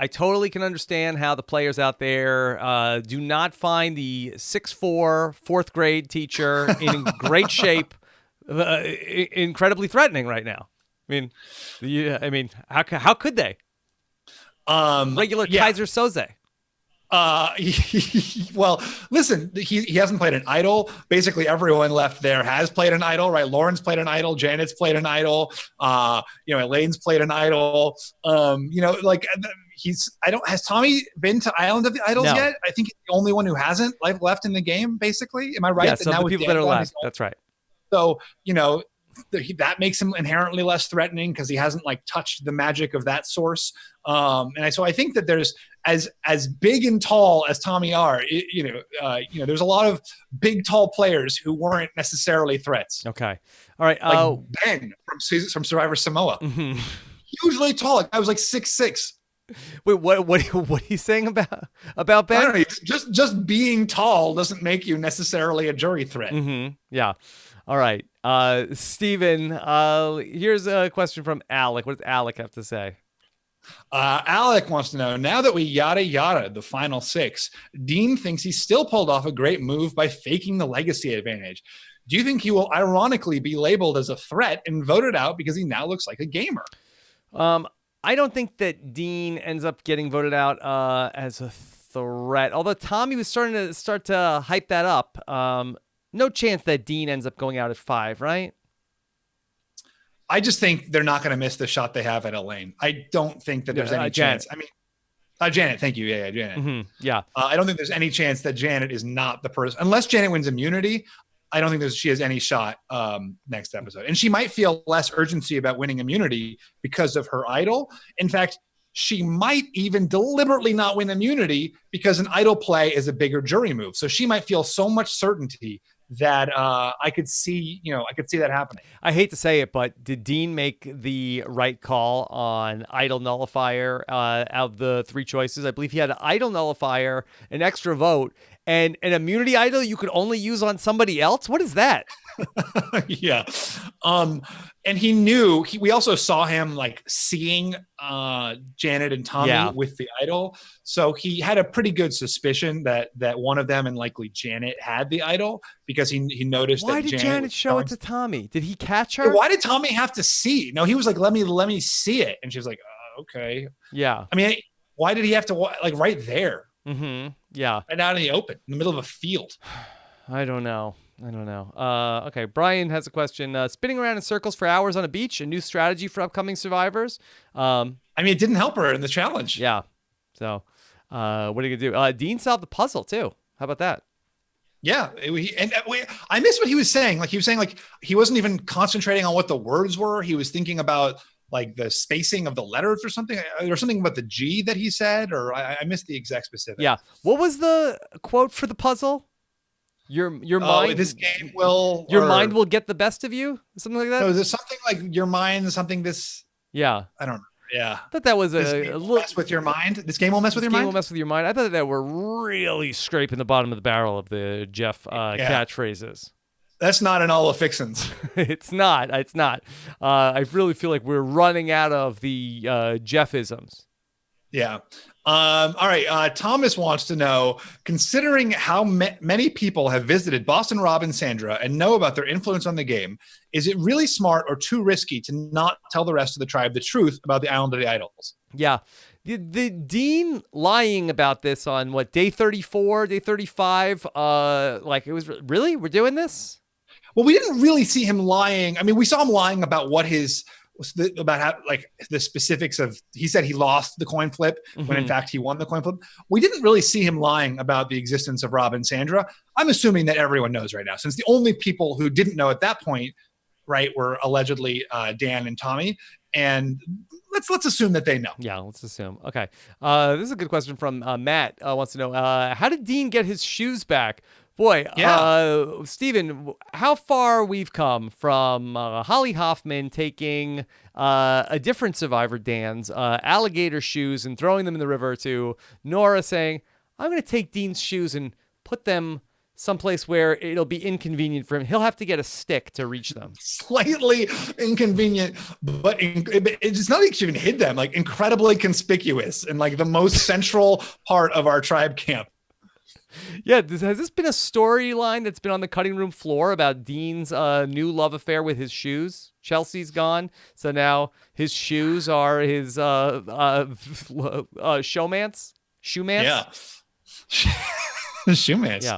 totally can understand how the players out there do not find the 6'4" fourth grade teacher in great shape. Incredibly threatening right now. How could they? Regular Kaiser Soze. Well, listen, he hasn't played an idol. Basically, everyone left there has played an idol, right? Lauren's played an idol. Janet's played an idol. Elaine's played an idol. Has Tommy been to Island of the Idols yet? I think he's the only one who hasn't left in the game, basically. Am I right? Yeah, so the people that are left. That's right. So, that makes him inherently less threatening because he hasn't touched the magic of that source. So I think that there's as big and tall as Tommy are, there's a lot of big, tall players who weren't necessarily threats. Okay. All right. Ben from Survivor Samoa, hugely tall. I was 6'6". Wait, what are you saying about Ben? I don't know, just being tall doesn't make you necessarily a jury threat. Mm-hmm. Yeah. All right. Steven, here's a question from Alec. What does Alec have to say? Alec wants to know, now that we yada yada the final six, Dean thinks he still pulled off a great move by faking the legacy advantage. Do you think he will ironically be labeled as a threat and voted out because he now looks like a gamer? I don't think that Dean ends up getting voted out as a threat. Although Tommy was starting to hype that up. No chance that Dean ends up going out at 5, right? I just think they're not going to miss the shot they have at Elaine. I don't think that there's any chance. I mean, Janet, thank you. Yeah, Janet. Mm-hmm. Yeah. I don't think there's any chance that Janet is not the person. Unless Janet wins immunity, I don't think she has any shot next episode. And she might feel less urgency about winning immunity because of her idol. In fact, she might even deliberately not win immunity because an idol play is a bigger jury move. So she might feel so much certainty that I could see that happening. I hate to say it, but did Dean make the right call on idol nullifier out of the 3 choices? I believe he had an idol nullifier, an extra vote, and an immunity idol you could only use on somebody else. What is that? Yeah. And he knew, we also saw him like seeing Janet and Tommy with the idol. So he had a pretty good suspicion that one of them, and likely Janet, had the idol because he noticed Why that did Janet show it to Tommy? Did he catch her? Yeah, why did Tommy have to see? No, he was like, let me see it. And she was like, okay. Yeah. I mean, why did he have to, like, right there? Mm-hmm. Yeah. Right out in the open, in the middle of a field. I don't know. Okay, Brian has a question. Spinning around in circles for hours on a beach, a new strategy for upcoming survivors. I mean, it didn't help her in the challenge. Yeah. So, what are you going to do? Dean solved the puzzle, too. How about that? Yeah. I missed what he was saying. Like, he was saying, like, he wasn't even concentrating on what the words were. He was thinking about, like, the spacing of the letters or something. Or something about the G that he said, or I missed the exact specifics. Yeah. What was the quote for the puzzle? Your mind. This game will. Your mind will get the best of you. Something like that. No, there's something like your mind. Something this. Yeah. I don't know. Yeah. I thought that was a little mess with your mind. This game will mess with your mind. This game will mess with your mind. I thought that we're really scraping the bottom of the barrel of the Jeff catchphrases. That's not in all of Fixins. It's not. I really feel like we're running out of the Jeffisms. Yeah. All right. Thomas wants to know, considering how many people have visited Boston Rob and Sandra and know about their influence on the game, is it really smart or too risky to not tell the rest of the tribe the truth about the Island of the Idols? Yeah. The Dean lying about this on day 34, day 35, like it was really, we're doing this? Well, we didn't really see him lying. I mean, we saw him lying about about how, like, the specifics of, he said he lost the coin flip when in fact he won the coin flip. We didn't really see him lying about the existence of Rob and Sandra. I'm assuming that everyone knows right now, since the only people who didn't know at that point, right, were allegedly Dan and Tommy. And let's assume that they know. Yeah, let's assume. Okay. This is a good question from Matt. Wants to know, how did Dean get his shoes back? Boy, Steven, how far we've come from Holly Hoffman taking a different survivor, Dan's alligator shoes, and throwing them in the river, to Nora saying, I'm going to take Dean's shoes and put them someplace where it'll be inconvenient for him. He'll have to get a stick to reach them. Slightly inconvenient, but it's not like she even hid them, like incredibly conspicuous and like the most central part of our tribe camp. Yeah, has this been a storyline that's been on the cutting room floor about Dean's new love affair with his shoes? Chelsea's gone, so now his shoes are his showmance? Shoemance? Yeah. Shoemance. Yeah.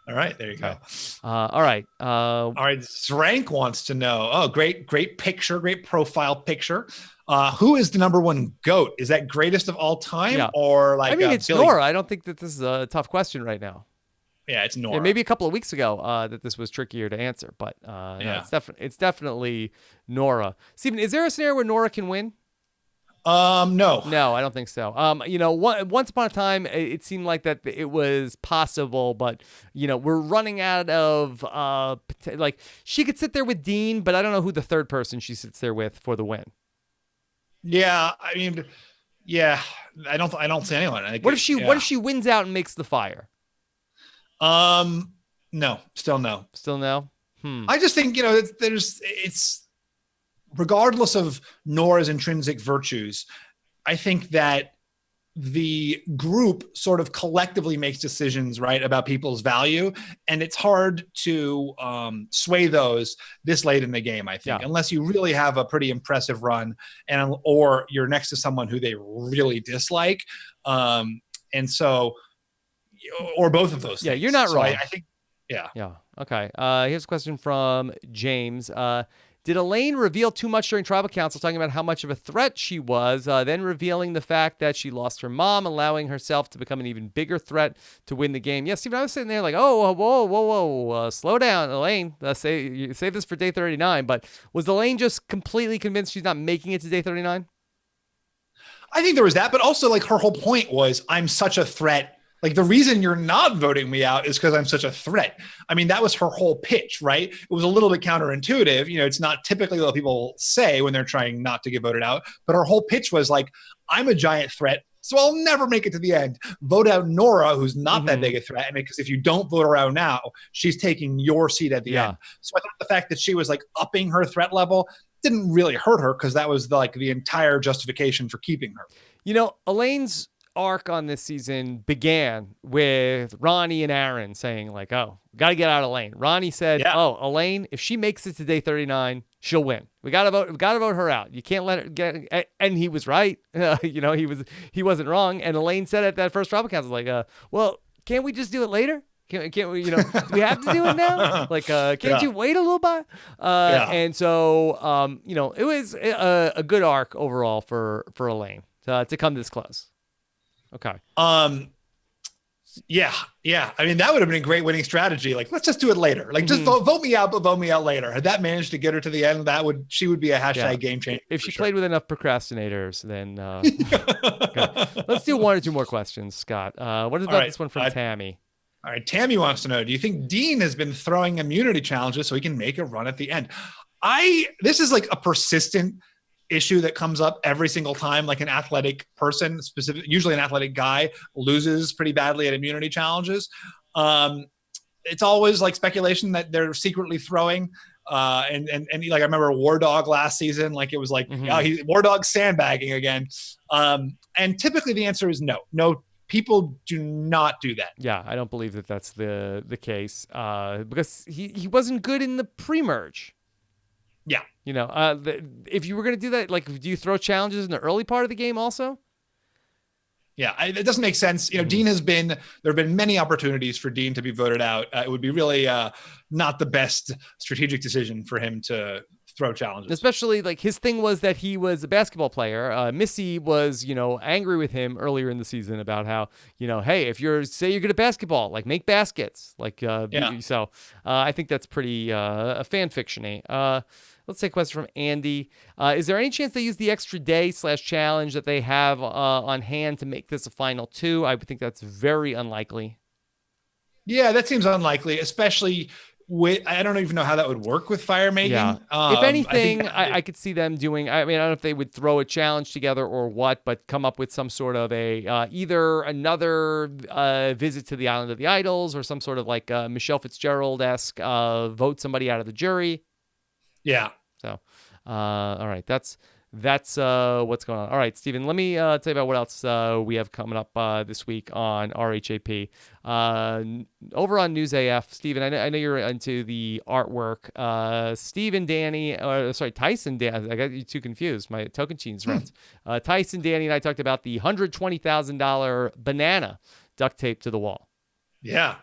All right, there you go. All right. Zrank wants to know, great picture, great profile picture. Who is the number one GOAT? Is that greatest of all time, or like? I mean, it's Billy? Nora. I don't think that this is a tough question right now. Yeah, it's Nora. Yeah, maybe a couple of weeks ago that this was trickier to answer, but no, it's definitely Nora. Steven, is there a scenario where Nora can win? No, I don't think so. Once upon a time, it seemed like that it was possible, but we're running out of like, she could sit there with Dean, but I don't know who the third person she sits there with for the win. Yeah, I mean, I don't see anyone. What if she wins out and makes the fire? No, still no. Still no. I just think, it's regardless of Nora's intrinsic virtues, I think that the group sort of collectively makes decisions, right, about people's value. And it's hard to sway those this late in the game, I think, unless you really have a pretty impressive run or you're next to someone who they really dislike. And so, or both of those things. You're not wrong. I think, yeah. Okay. Here's a question from James. Did Elaine reveal too much during Tribal Council, talking about how much of a threat she was, then revealing the fact that she lost her mom, allowing herself to become an even bigger threat to win the game? Yeah, Steven, I was sitting there like, whoa, slow down, Elaine. Save this for day 39. But was Elaine just completely convinced she's not making it to day 39? I think there was that, but also like her whole point was, I'm such a threat. Like the reason you're not voting me out is because I'm such a threat. I mean, that was her whole pitch, right? It was a little bit counterintuitive. It's not typically what people say when they're trying not to get voted out, but her whole pitch was like, I'm a giant threat, so I'll never make it to the end. Vote out Nora, who's not that big a threat. And because if you don't vote her out now, she's taking your seat at the end. So I thought the fact that she was like upping her threat level didn't really hurt her, because that was like the entire justification for keeping her. Elaine's arc on this season began with Ronnie and Aaron saying like, oh, got to get out of Elaine. Ronnie said, oh, Elaine, if she makes it to day 39, she'll win. We got to vote her out. You can't let her get, and he was right. He wasn't wrong. And Elaine said at that first Tribal Council, like, well, can't we just do it later? Can't we, do we have to do it now? Like, can't you wait a little bit? And so, it was a good arc overall for Elaine to come this close. Okay. Yeah. I mean, that would have been a great winning strategy. Like, let's just do it later. Like, just vote me out, but vote me out later. Had that managed to get her to the end, she would be a hashtag game changer. If she played with enough procrastinators, then okay. Let's do one or two more questions, Scott. What about this one from Tammy? All right. Tammy wants to know, do you think Dean has been throwing immunity challenges so he can make a run at the end? This is like a persistent issue that comes up every single time, like an athletic person, usually an athletic guy, loses pretty badly at immunity challenges. It's always like speculation that they're secretly throwing. And like I remember War Dog last season, like it was like War Dog sandbagging again. And typically the answer is no. People do not do that. Yeah, I don't believe that that's the case because he wasn't good in the pre-merge. Yeah. If you were going to do that, like, do you throw challenges in the early part of the game also? Yeah, it doesn't make sense. Dean there have been many opportunities for Dean to be voted out. It would be really not the best strategic decision for him to throw challenges. Especially like his thing was that he was a basketball player. Missy was, angry with him earlier in the season about how, hey, if you're good at basketball, like make baskets. Like, so I think that's pretty fan fiction-y. Let's take a question from Andy. Is there any chance they use the extra day /challenge that they have on hand to make this a final two? I would think that's very unlikely. Yeah, that seems unlikely, especially I don't even know how that would work with fire making. Yeah. If anything, I could see them doing, I don't know if they would throw a challenge together or what, but come up with some sort of either another visit to the Island of the Idols or some sort of like Michelle Fitzgerald-esque vote somebody out of the jury. Yeah. So, all right, that's what's going on. All right, Steven, let me tell you about what else we have coming up this week on RHAP. Over on News AF, Steven, I know you're into the artwork. Tyson, Danny, I got you too confused. My Tocantins friends. Tyson, Danny, and I talked about the $120,000 banana duct taped to the wall. Yeah.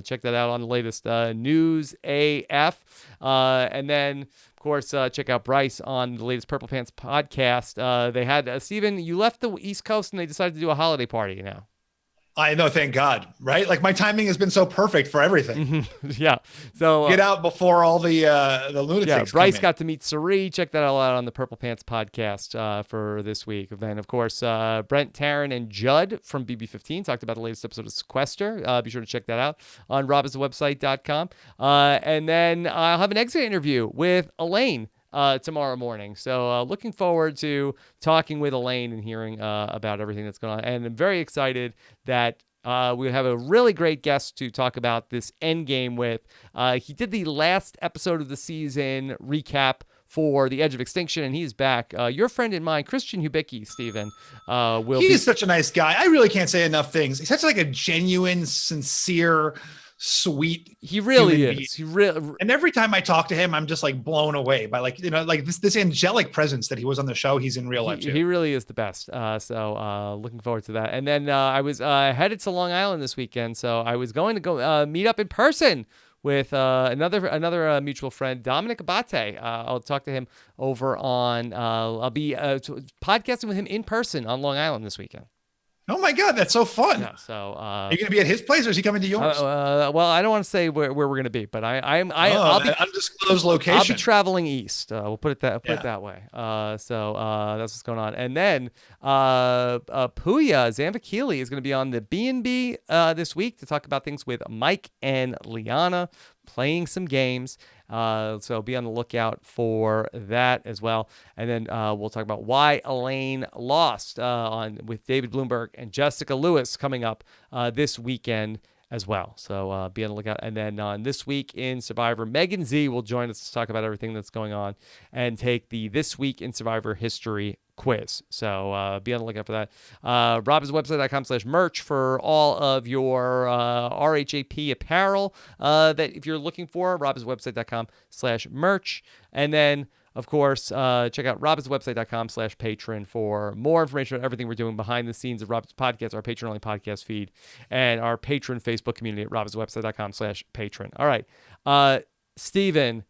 Check that out on the latest News AF. And then, of course, check out Bryce on the latest Purple Pants podcast. They had, Steven, you left the East Coast and they decided to do a holiday party now. I know, thank God, right? Like my timing has been so perfect for everything. Yeah. So get out before all the lunatics. Yeah, Bryce got to meet Sari. Check that all out on the Purple Pants podcast for this week. Then, of course, Brent, Taryn, and Judd from BB15 talked about the latest episode of Sequester. Be sure to check that out on robiswebsite.com. And then I'll have an exit interview with Elaine tomorrow morning. So looking forward to talking with Elaine and hearing about everything that's going on. And I'm very excited that we have a really great guest to talk about this Endgame with. He did the last episode of the season recap for The Edge of Extinction, and he's back. Your friend and mine, Christian Hubicki, Stephen, will He be... is such a nice guy. I really can't say enough things. He's such like a genuine, sincere, sweet. He really human being. is. He really... And every time I talk to him, I'm just like blown away by like, like this angelic presence that he was on the show. He's in real life too. He really is the best. So looking forward to that. And then I was headed to Long Island this weekend, so I was going to go meet up in person with another mutual friend, Dominic Abate. I'll talk to him over on. I'll be podcasting with him in person on Long Island this weekend. Oh my God, that's so fun! Yeah, so are you going to be at his place, or is he coming to yours? Well, I don't want to say where we're going to be, but I'll be undisclosed location. I'll be traveling east. We'll put it that way. So that's what's going on. And then Puya Zambakili is going to be on the B&B this week to talk about things with Mike and Liana, playing some games. So be on the lookout for that as well. And then we'll talk about why Elaine lost with David Bloomberg and Jessica Lewis coming up this weekend as well. So be on the lookout. And then This Week in Survivor, Megan Z will join us to talk about everything that's going on and take the This Week in Survivor history quiz. So be on the lookout for that. robbinswebsite.com/merch for all of your RHAP apparel that if you're looking for, robbinswebsite.com/merch. And then, of course, check out robbinswebsite.com/patron for more information on everything we're doing behind the scenes of Robbins Podcast, our patron-only podcast feed, and our patron Facebook community at robbinswebsite.com/patron. All right. Steven,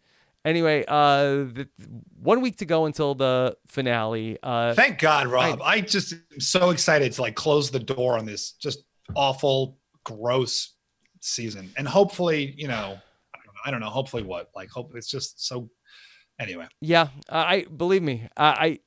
anyway, 1 week to go until the finale. Thank God, Rob. I just am so excited to like close the door on this just awful, gross season. And hopefully, I don't know. Hopefully what? Like, hope it's just so... Anyway. Yeah, I believe me. I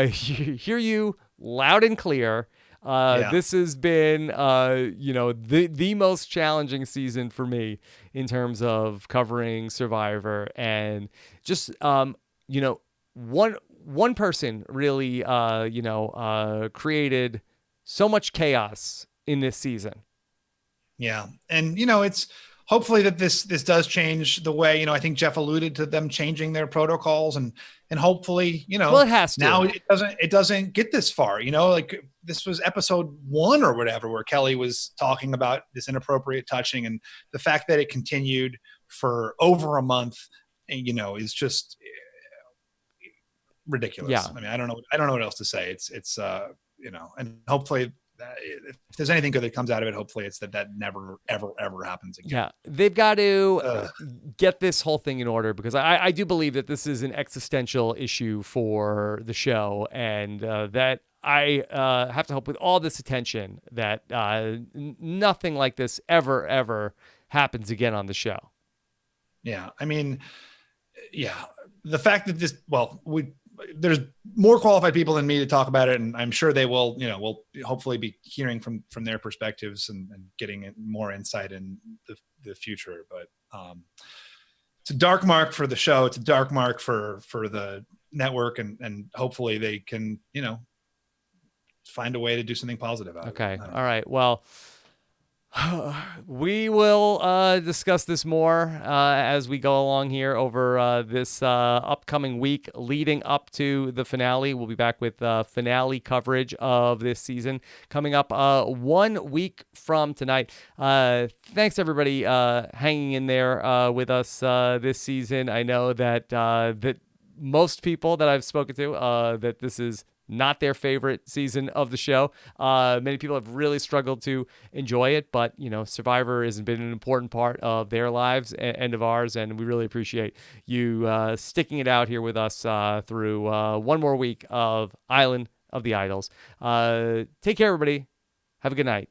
hear you loud and clear. This has been, the most challenging season for me in terms of covering Survivor, and just, one person really, created so much chaos in this season. Yeah, and it's hopefully that this does change the way, I think Jeff alluded to them changing their protocols, and hopefully, well, it has to. Now it doesn't get this far, like this was episode 1 or whatever, where Kelly was talking about this inappropriate touching, and the fact that it continued for over a month, is just ridiculous. Yeah. I mean, I don't know what else to say. It's and hopefully, if there's anything good that comes out of it, hopefully it's that never, ever, ever happens again. Yeah, they've got to get this whole thing in order, because I do believe that this is an existential issue for the show, and that I have to hope with all this attention that nothing like this ever happens again on the show. Yeah, I mean, the fact that there's more qualified people than me to talk about it, and I'm sure they will, will hopefully be hearing from their perspectives and getting more insight in the future. But it's a dark mark for the show. It's a dark mark for the network, and hopefully they can, find a way to do something positive out of it. Okay. All right. Well, we will discuss this more as we go along here over this upcoming week leading up to the finale. We'll be back with finale coverage of this season coming up 1 week from tonight. Thanks, everybody, hanging in there with us this season. I know that that most people that I've spoken to, that this is not their favorite season of the show. Many people have really struggled to enjoy it, but Survivor has been an important part of their lives and of ours, and we really appreciate you sticking it out here with us through one more week of Island of the Idols. Take care, everybody. Have a good night.